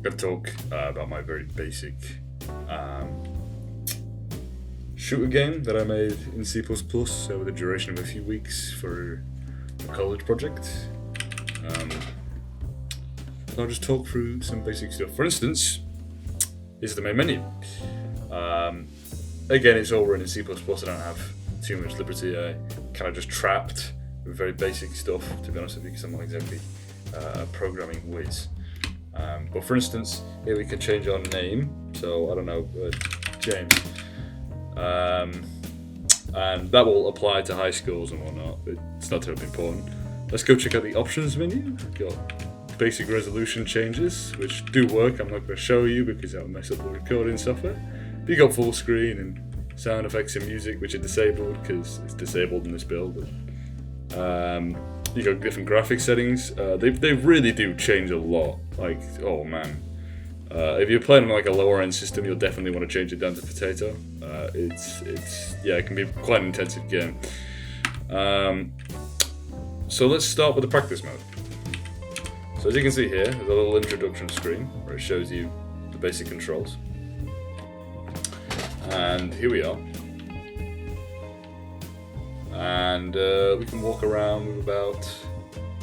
going to talk about my very basic shooter game that I made in C++ over the duration of a few weeks for a college project. I'll just talk through some basic stuff. For instance, is the main menu. Again, it's all written in C++. I don't have too much liberty. I kind of just trapped with very basic stuff, to be honest with you, because I'm not exactly a programming whiz. But for instance, here we can change our name. So I don't know, James. And that will apply to high schools and whatnot, but it's not terribly important. Let's go check out the options menu. Got basic resolution changes, which do work. I'm not going to show you because that will mess up the recording software. But you got full screen and sound effects and music, which are disabled because it's disabled in this build. You got different graphics settings. They really do change a lot. Like, oh man. If you're playing on like a lower end system, you'll definitely want to change it down to potato. It can be quite an intensive game. So let's start with the practice mode. So as you can see here, there's a little introduction screen where it shows you the basic controls. And here we are. And we can walk around, move about,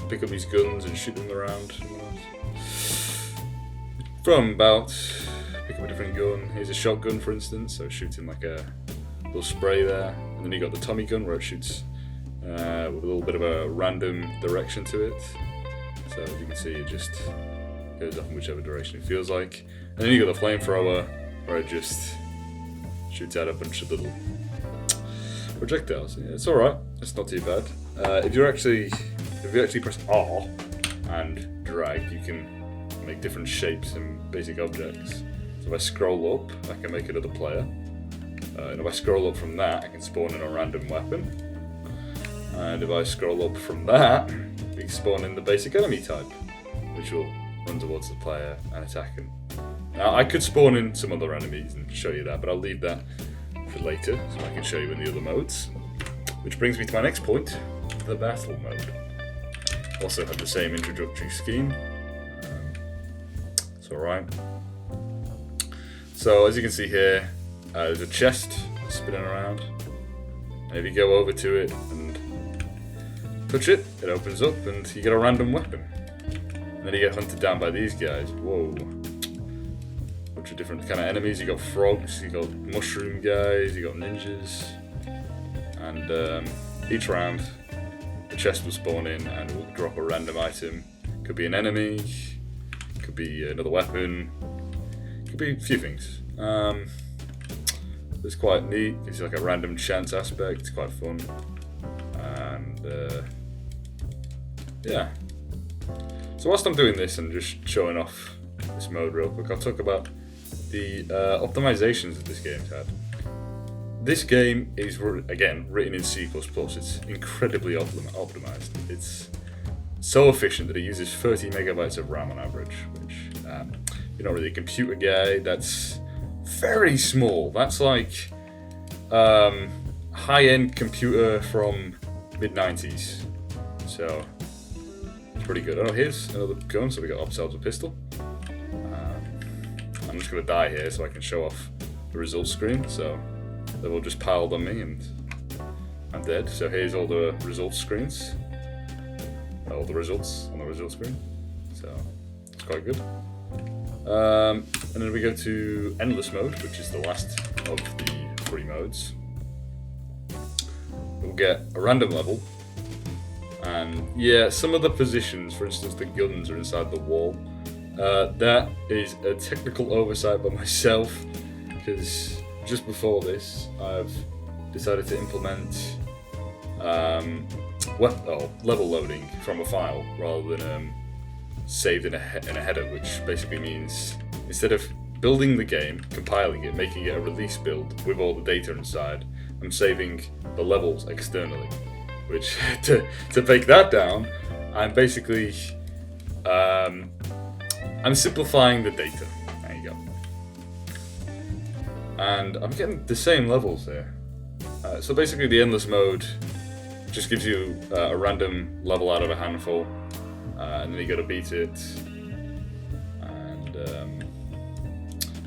pick up these guns and shoot them around. From about, pick up a different gun. Here's a shotgun, for instance, so shooting like a little spray there. And then you got the Tommy gun where it shoots with a little bit of a random direction to it. So as you can see, it just goes off in whichever direction it feels like. And then you got the flamethrower where it just shoots out a bunch of little projectiles. Yeah, it's alright, it's not too bad. If you actually press R and drag, you can make different shapes and basic objects. So if I scroll up, I can make another player. And if I scroll up from that, I can spawn in a random weapon. And if I scroll up from that, we can spawn in the basic enemy type, which will run towards the player and attack him. Now, I could spawn in some other enemies and show you that, but I'll leave that for later, so I can show you in the other modes. Which brings me to my next point, the battle mode. Also have the same introductory scheme. It's alright. So as you can see here, there's a chest spinning around. And if you go over to it and touch it, it opens up and you get a random weapon. And then you get hunted down by these guys. Whoa. Bunch of different kind of enemies. You got frogs, you got mushroom guys, you got ninjas. And each round, the chest will spawn in and it will drop a random item. Could be an enemy, could be another weapon, could be a few things. It's quite neat, it's like a random chance aspect, it's quite fun. And yeah. So whilst I'm doing this and just showing off this mode real quick, I'll talk about the optimizations that this game's had. This game is, again, written in C++. It's incredibly optimized. It's so efficient that it uses 30 megabytes of RAM on average, which, you're not really a computer guy, that's very small. That's like high-end computer from mid-90s. So, it's pretty good. Oh, here's another gun, so we got ourselves a pistol. I'm just going to die here so I can show off the results screen. So they've all just piled on me and I'm dead. So here's all the results screens. All the results on the results screen. So it's quite good. And then we go to endless mode, which is the last of the 3 modes. We'll get a random level. And yeah, some of the positions, for instance the guns are inside the wall. That is a technical oversight by myself, because just before this I've decided to implement level loading from a file rather than saved in a header, which basically means instead of building the game, compiling it, making it a release build with all the data inside, I'm saving the levels externally. Which, to break that down, I'm basically I'm simplifying the data. There you go. And I'm getting the same levels here. So basically the endless mode just gives you a random level out of a handful, and then you gotta beat it. And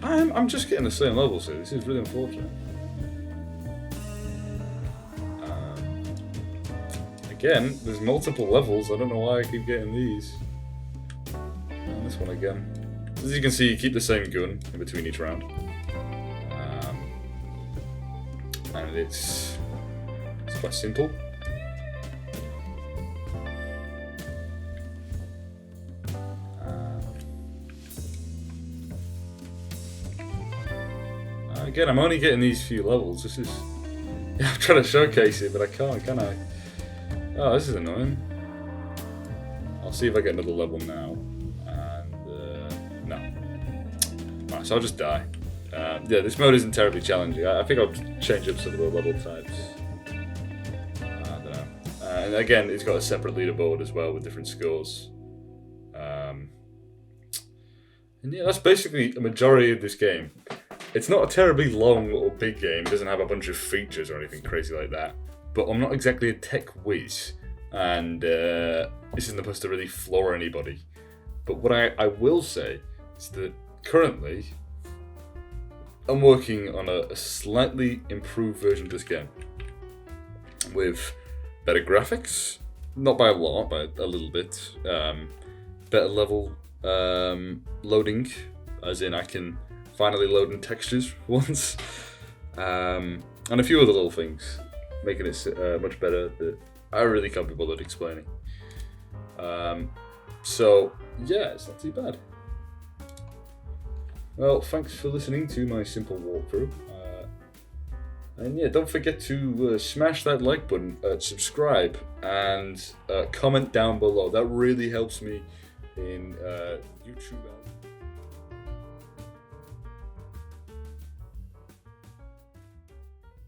I'm just getting the same level, so this is really unfortunate. Again, there's multiple levels. I don't know why I keep getting these. And this one again. As you can see, you keep the same gun in between each round. And it's quite simple. Again, I'm only getting these few levels. This is... I'm trying to showcase it, but I can't, can I? Oh, this is annoying. I'll see if I get another level now. And, no. Right, so I'll just die. Yeah, this mode isn't terribly challenging. I think I'll change up some of the level types. I don't know. And again, it's got a separate leaderboard as well with different scores. And yeah, that's basically a majority of this game. It's not a terribly long or big game. It doesn't have a bunch of features or anything crazy like that. But I'm not exactly a tech whiz. And this isn't supposed to really floor anybody. But what I will say is that currently, I'm working on a slightly improved version of this game. With better graphics. Not by a lot, by a little bit. Better level loading. As in I can finally load in textures once. And a few other little things. Making it much better that I really can't be bothered explaining. So, yeah, it's not too bad. Well, thanks for listening to my simple walkthrough. And yeah, don't forget to smash that like button, subscribe, and comment down below. That really helps me in YouTube.